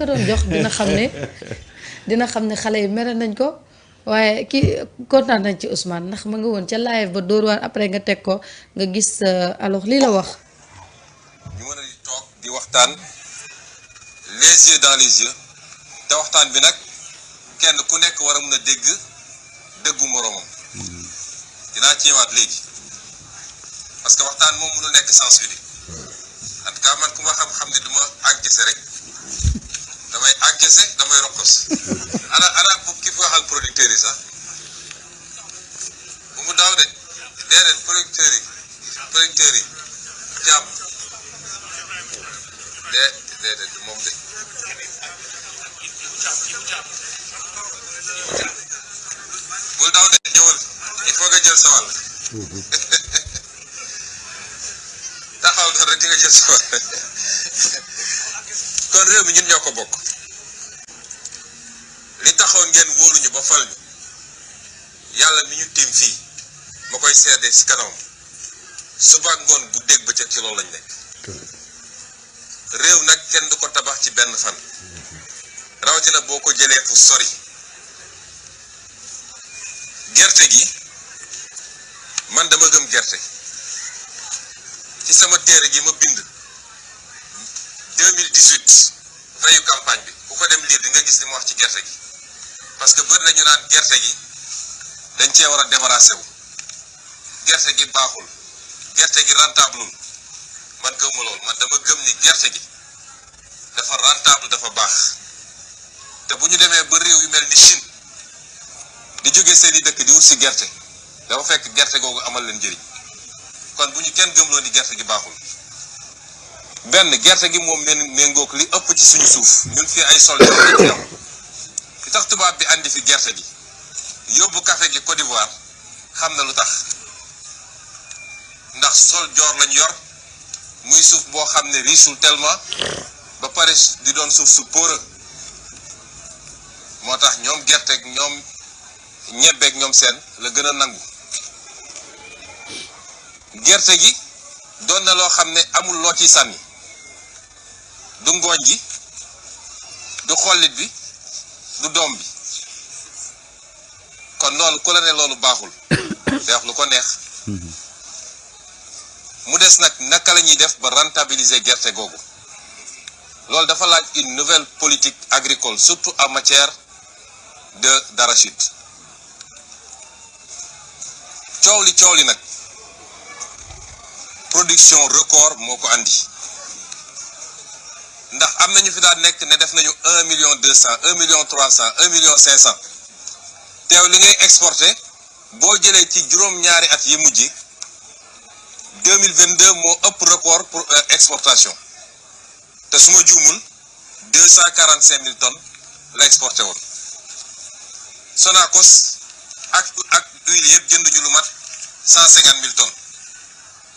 ko doon jox dina xam ne xale yi mere nañ ko waaye kii kontaan nañ ci Ousmane ndax ma nga woon ca live ba dóor waar après nga teg ko nga gis alors lii la wax. ñu mën a di toog di waxtaan les yeux dans les yeux te waxtaan bi nag kenn ku nekk war a mun a dégg dëggu moroomam dinaa ci ñëwaat léegi parce que waxtaan moom mënul nekk sens unique en tout cas man ku ma xam-xam ne du ma encaissé rek damay encaissé damay rokkos ana bu ki fi waxal producteurs yi sax bu mu daaw de déedéet producteurs yi jàmm déedéet moom de bul daaw de ñëwal il faut nga jël sa wàll taxaw na rek di nga jël sa wàll kon réew mi ñun ñoo ko bokk li taxoon ngeen wóoluñu ba fal ñu yàlla mi ñu tiim fii ma koy seede ci kanam suba ngoon bu dégg bëccëg ci loolu lañ nekk réew nag kenn du ko tabax ci benn fan rawatina boo ko jëlee fu sori gerte gi man dama gëm gerte ci sama téere gi ma bind 2018 veyu campagne bi ku ko dem lire di nga gis li ma wax ci gerte gi parce que bëri na ñu naan gerte gi dañ cee war a débarrassé wu gerte gi baaxul gerte gi rentableul man gëmuma lool man dama gëm ni gerte gi dafa rentable dafa baax te bu ñu demee ba réew yu mel ni Chine di jóge seen i dëkk di wut si gerte dafa fekk gerte googu amal leen njëriñ kon bu ñu kenn gëmloo ni gerte gi baaxul benn gerte gi moom méngoog li ëpp ci suñu suuf ñun fii ay soldats lañ fi am li tax tubaab bi andi fi gerte gi yóbbu café gi Côte d'Ivoire xam na lu tax ndax sol joor lañ yor muy suuf boo xam ne riisul tellement ba pare di doon suuf su poreux moo tax ñoom gerte ak ñoom ñebbeeg ñoom seen la gën a nangu gerte gi doon na loo xam ne amul loo ciy sànni du ngooñ gi du xollit bi du doom bi kon loolu ku la ne loolu baaxul day wax lu ko neex mu des nag naka la ñuy def ba rentabiliser gerte googu loolu dafa laaj une nouvelle politique agricole surtout en matière d'arachide coow li nag production record moo ko andi ndax am nañu fi daan nekk ne def nañu 1,200,000 1,300,000 1,500,000 teew li ngay exporté boo jëlee ci juróom-ñaari at yi mujj 2022 moo ëpp record pour exportation te su ma juumul 245,000 tonnes la exporté woon Sonacos ak huile yëpp jënd ñu lu mat 150,000 tonnes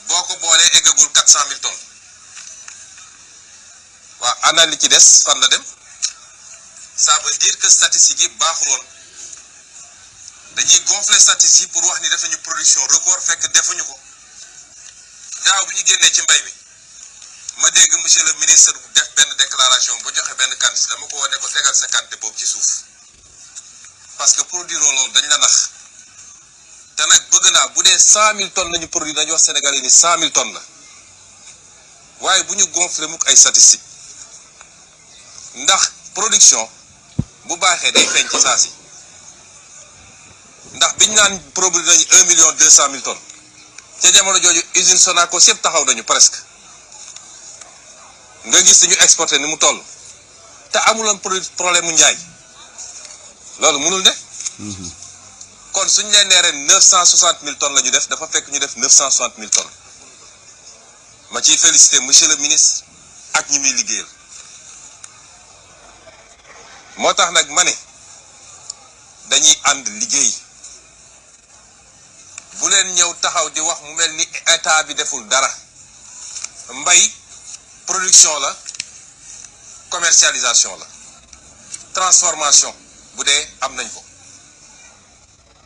boo ko boolee eggagul 400,000 tonnes waaw ana li ci des fan la dem ça veut dire que statistiques yi baaxuloon dañuy gonfler statistiques yi pour wax ni def nañu production record fekk defuñu ko daaw bi ñu génnee ci mbay mi ma dégg monsieur le ministre def benn déclaration ba joxe benn quantité dama ko wane ko tegal sa quantité boobu ci suuf parce que produire loolu dañ la nax te nag bëgg naa bu dee 100,000 tonnes lañu produire dañu wax Sénégalais ni 100,000 tonnes la waaye bu ñu gonfler mukk ay statistiques ndax production bu baaxee day feeñ ci saa si ndax biñ naan produire nañu 1,200,000 tonnes ca jamono jooju usine Sonacos yëpp taxaw nañu presque nga gis ñu exporté ni mu toll te amuloon problème mu njaay loolu mënul ne. kon suñu leen nee ren 960,000 tonnes la ñu def dafa fekk ñu def 960,000 tonnes ma ciy félicité monsieur le ministre ak ñi muy liggéeyal moo tax nag ma ne dañuy ànd liggéey bu leen ñëw taxaw di wax mu mel ni état bi deful dara mbay production la commercialisation la transformation bu dee am nañ ko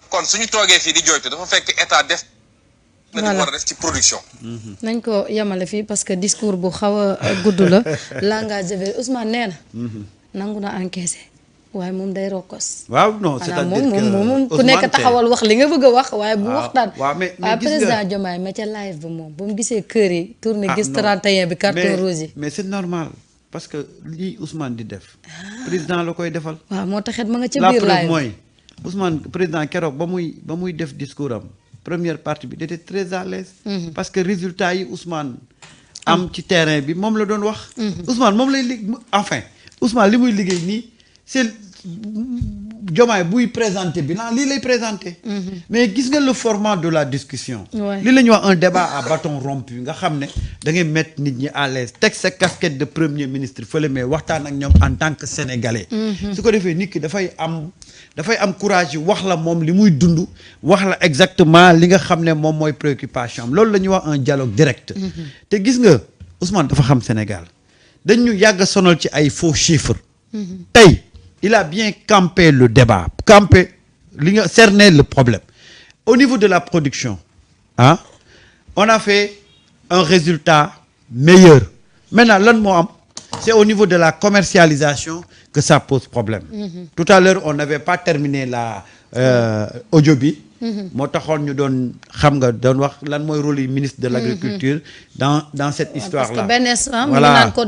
kon suñu toogee fii di jooytu dafa fekk état def nañu war a def ci production nañ ko yemale fii parce que discours bu xaw a gudd la langage de Ousmane nee nangu na encaissé waaye moom day rokkos. waaw non maanaam c'est-à-dire que moom ku nekk taxawal wax li nga bëgg a wax waaye bu waxtaan. waaw mais waaye gis nga président Diomaye ma ca live ba moom ba mu gisee kër yi. tourné gis 31 bi carton rouge yi. mais c'est normal parce que lii Ousmane di def. président la koy defal. waaw moo taxit ma nga ca la biir preuve live mooy Ousmane président keroog ba muy def discours am première partie bi il était très à l'aise parce que résultat yi Ousmane am ci terrain bi moom la doon wax. Ousmane moom lay enfin Ousmane li muy liggéey nii c'est Diomaye buy présenter bilan lii lay présenter. mais gis nga le format de la discussion. li la ñuy wax un débat à bâton rompu nga xam ne da ngay mettre nit ñi à l'aise teg sa casquette de premier ministre fële mais waxtaan ak ñoom en tant que sénégalais. su ko defee nit ki dafay am courage yi wax la moom li muy dund wax la exactement li nga xam ne moom mooy préoccupation am loolu la ñuy wax un dialogue direct. te gis nga Ousmane dafa xam Sénégal dañ ñu yàgg a sonal ci ay faux chiffres. tey il a bien campé le débat campé li nga cerné le problème au niveau de la production on a fait un résultat meilleur maintenant lan moo am c'est au niveau de la commercialisation que ça pose problème. Tout à l'heure on n'avait pas terminé la audio bi. moo taxoon ñu doon xam nga doon wax lan mooy rôle yi ministre de l'agriculture dans cette histoire là. parce que benn instant mu naan ko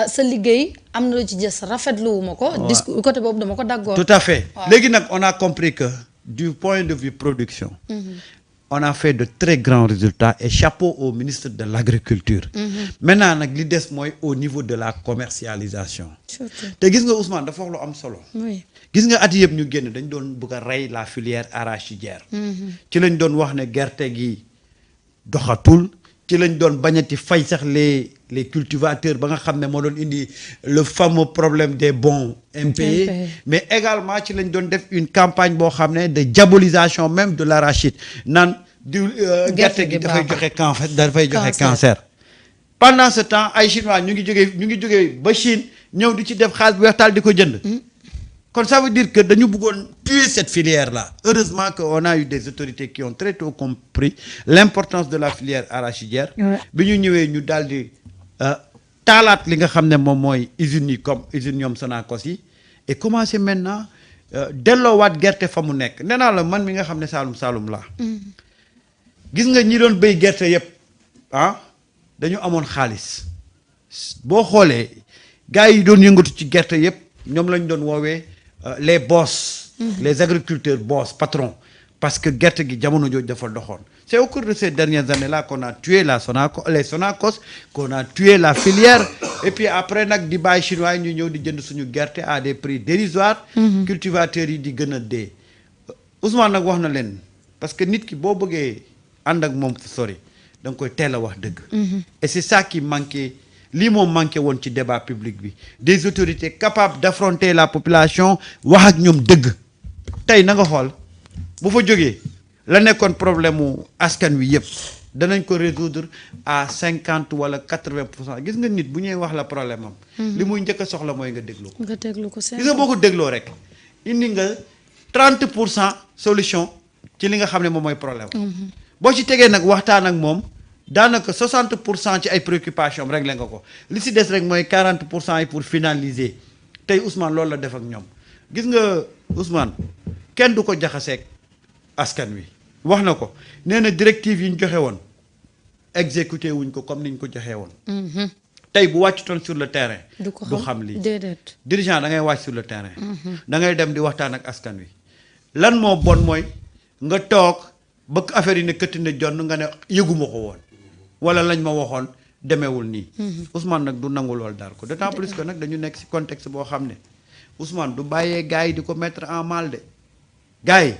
sa liggéey am na lu ci jës rafetluwuma ko. discours côté boobu dama ko daggoon. tout à fait léegi nag on a compris que du point de vue production. on a fait de très grands résultats et chapeau au ministre de l'agriculture. maintenant nag li des mooy au niveau de la commercialisation. te gis nga Ousmane dafa wax lu am solo. gis nga at yëpp ñu génn dañ doon bëgg a rey la filière arachidière. ci lañ doon wax ne gerte gi doxatul ci lañ doon bañati fay sax les cultivateurs ba nga xam ne moo doon indi le fameux problème des bons impayés. mais également ci lañ doon def une campagne boo xam ne de diabolisation même de l'arachide naan du gerte gi dafay joxe cancer. pendant ce temps ay chinois ñu ngi jógee ba Chine ñëw di ci def xaalis bu weex taal di ko jënd. kon ça veut dire que dañu bëggoon tuer cette filière là heureusement que on a eu des autorités qui ont très tôt compris l'importance de la filière arachidière. bi ñu ñëwee ñu daal di taalaat li nga xam ne moom mooy usines yi comme usines ñoom Sonacos yi et commencer maintenant delloowaat gerte fa mu nekk nee naa la man mi nga xam ne Saalum laa. gis nga ñi doon béy gerte yépp dañu amoon xaalis boo xoolee gars yi doon yëngatu ci gerte yépp ñoom lañ doon woowee les boss. les agriculteurs boss patrons parce que gerte gi jamono jooju dafa doxoon. c'est au cours de ces dernières années là qu'on a tué les Sonacos qu'on a tué la filière et puis après nag di bàyyi chinois yi ñu ñëw di jënd suñu gerte à des prix dérisoires. cultivateurs yi di gën a dee. Ousmane nag wax na leen parce que nit ki boo bëggee ànd ak moom fu sori da nga koy teel a wax dëgg. et c'est ça qui manquait. lii moom manqué woon ci débat public bi des autorités capables d'affronter la population wax ak ñoom dëgg tey na nga xool bu fa jógee la nekkoon problème mu askan wi yëpp danañ ko résoudre à 50 wala 80% gis nga nit bu ñuy wax la problème am. li muy njëkk a soxla mooy nga déglu ko. gis nga boo ko dégloo rek indi nga 30% solution ci li nga xam ne moom mooy problème. boo ci tegee nag waxtaan ak moom. daanaka 60% ci ay préoccupations rek la nga ko li si des rek mooy 40% yi pour finaliser tey Ousmane loolu la def ak ñoom gis nga Ousmane kenn du ko jaxaseeg askan wi wax na ko nee na directive yi ñu joxe woon exécuté wuñ ko comme ni ñu ko joxee woon. tey bu wàccutoon sur le terrain. du xam lii dirigeant da ngay wàcc sur le terrain. da ngay dem di waxtaan ak askan wi lan moo bon mooy nga toog ba affaire yi ne këtt ne jonn nga ne yëguma ko woon. wala lañ ma waxoon demeewul nii. Ousmane nag du nangu lool daal ko d'autant plus que nag dañu nekk ci contexte boo xam ne Ousmane du bàyyee gars yi di ko mettre en mal de gars yi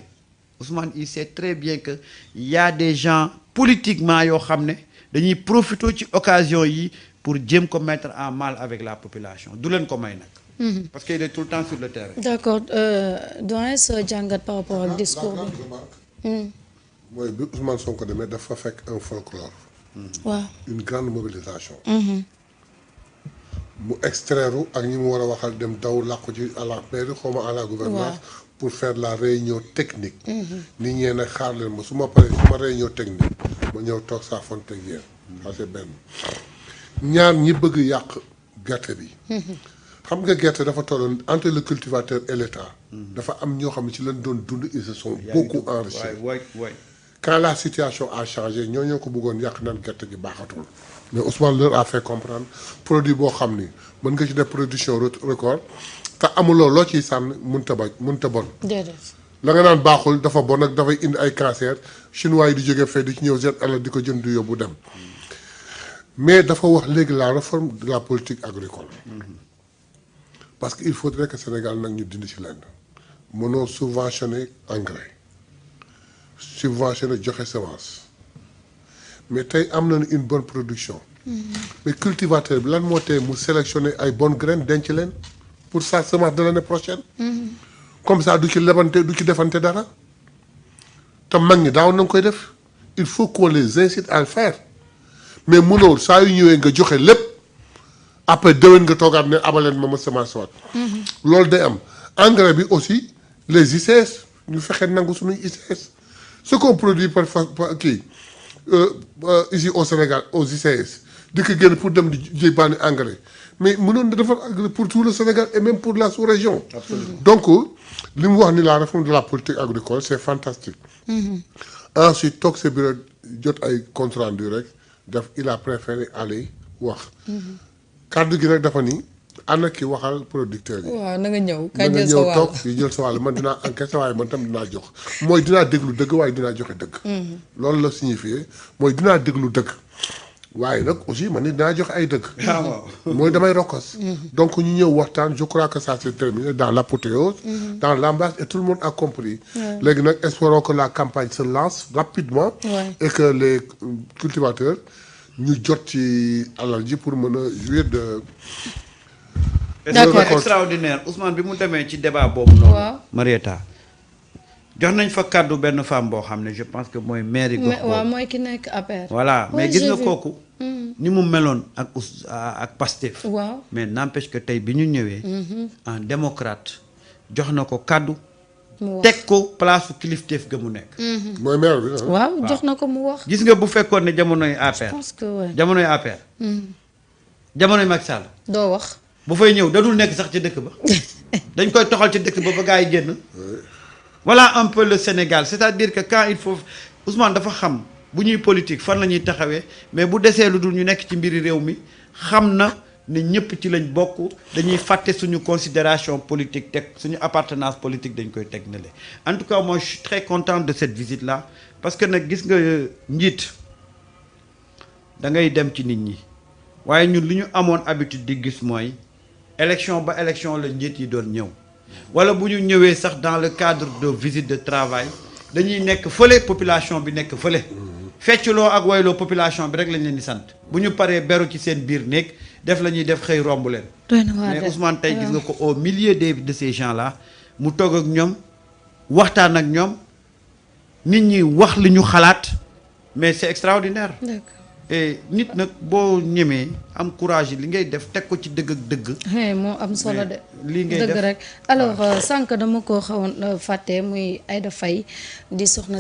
Ousmane il sait très bien que y a des gens politiquement yoo xam ne dañuy profiter ci occasion yi pour jéem ko mettre en mal avec la population du leen ko may nag. parce qu'il est tout le temps sur le terrain. d'accord doyen sa jàngat par rapport ak discours bi. mooy bi Ousmane Sonko demee dafa fekk un folklore. waaw une grande mobilisation. mu extraire ak ñi mu war a waxal dem daw làqu ci à la mairie xaw ma à la gouvernance pour faire la réunion technique. nit ñee nag xaar leen ma su ma paree su ma réunion technique ma ñëw toog saa fonte ak yéen. ça c'est benn ñaar ñi bëgg yàq gerte bi. xam nga gerte dafa tolloon entre le cultivateur et l'État. dafa am ñoo xam ne ci lañ doon dund ils se sont beaucoup enrichis. waay quand la situation a changé ñoo ko bëggoon yàq naan gerte gi baaxatul. mais Ousmane leur a fait comprendre produit boo xam ni mën nga ci def production record te amuloo loo ciy sànn mënta bon. déedéet. la nga naan baaxul dafa bon ak dafay indi ay cancer chinois yi di jóge fee di ci ñëw seen alal di ko jënd di yóbbu dem mais dafa wax léegi la réforme de la politique agricole. parce que il faudrait que Sénégal nag ñu dindi ci lenn mënoo subventionner engrais subventionner joxe semence mais tey am nañu une bonne production. mais cultivateur bi lan moo tee mu sélectionner ay bonnes graines denc leen pour sa semence de l'année prochaine. comme ça du ci lebante du ci defante dara te mag ñi daaw na nga koy def il faut qu'on les incite à le faire mais mënoo saa yu ñëwee nga joxe lépp après déwén nga toogaat ne abaleen ma semence waat. loolu day am engrais bi aussi les ICS ñu fexe nangu suñuy ICS ce qu'on produit par kii ici au Sénégal aux ICS di ko génn pour dem di jébbaani engrais mais mënoon na defar engrais pour tout le Sénégal et même pour la sous-région. donc li mu wax ni la réforme de la politique agricole c'est fantastique. ensuite toog sa bureau jot ay compte rendu rek def il a préféré aller wax. kàddu gi nag dafa ni ana ki waxal producteurs yi. waaw na nga ñëw na nga ñëw toog yi jël sa wàll man dinaa encaissé waaye man tam dinaa jox mooy dinaa déglu dëgg waaye dinaa joxe dëgg. loolu la signifié mooy dinaa déglu dëgg. waaye nag aussi man ni dinaa joxe ay dëgg. mooy damay rokkos. donc ñu ñëw waxtaan je crois que ça s'est terminé dans l'apothéose. dans l'ambiance et tout le monde a compris. léegi nag espérons que la campagne se lance rapidement. et que les cultivateurs ñu jot ci alal ji pour mën a jouir de. d'accord extraordinaire Ousmane bi mu demee ci débat boobu noonu. Marieta jox nañ fa kàddu benn femme boo xam ne je pense que mooy maire yi. waaw mooy ki nekk APR. voilà mais gis nga kooku. ni mu meloon ak Pastef. waaw mais n'empêche que tey bi ñu ñëwee. en démocrate jox na ko kàddu. teg ko place kilifteef ga mu nekk. mooy maire bi. waaw jox na ko mu wax. gis nga bu fekkoon ne jamonoy APR. je pense que jamonoy APR. jamonoy Macky Sall. doo wax. bu fay ñëw dadul nekk sax ci dëkk ba. dañ koy toxal ci dëkk ba ba gaa yi génn. voilà un peu le Sénégal c'est-à-dire que quand il faut Ousmane dafa xam bu ñuy politique fan la ñuy taxawee mais bu desee lu dul ñu nekk ci mbiri réew mi xam na ne ñëpp ci lañ bokk dañuy fàtte suñu considération politique teg suñu appartenance politique dañ koy teg ne le en tout cas moi je suis très content de cette visite là parce que nag gis nga njiit da ngay dem ci nit ñi waaye ñun li ñu amoon habitude di gis mooy élection ba élection la njiit yi doon ñëw wala bu ñu ñëwee sax dans le cadre de visite de travail dañuy nekk fële population bi nekk fële fecculoo ak wayloo population bi rek lañ leen di sant bu ñu paree beru ci seen biir néeg def la ñuy def xëy romb leen mais Ousmane tey gis nga ko au milieu de ces gens là mu toog ak ñoom waxtaan ak ñoom nit ñi wax li ñu xalaat mais c'est extraordinaire. et nit nag boo ñemee am courage li ngay def teg ko ci dëgg ak dëgg. moo am solo de. lii ngay def dëgg rek alors sànq dama ko xawoon fàtte muy Aïda Faye di soxna si.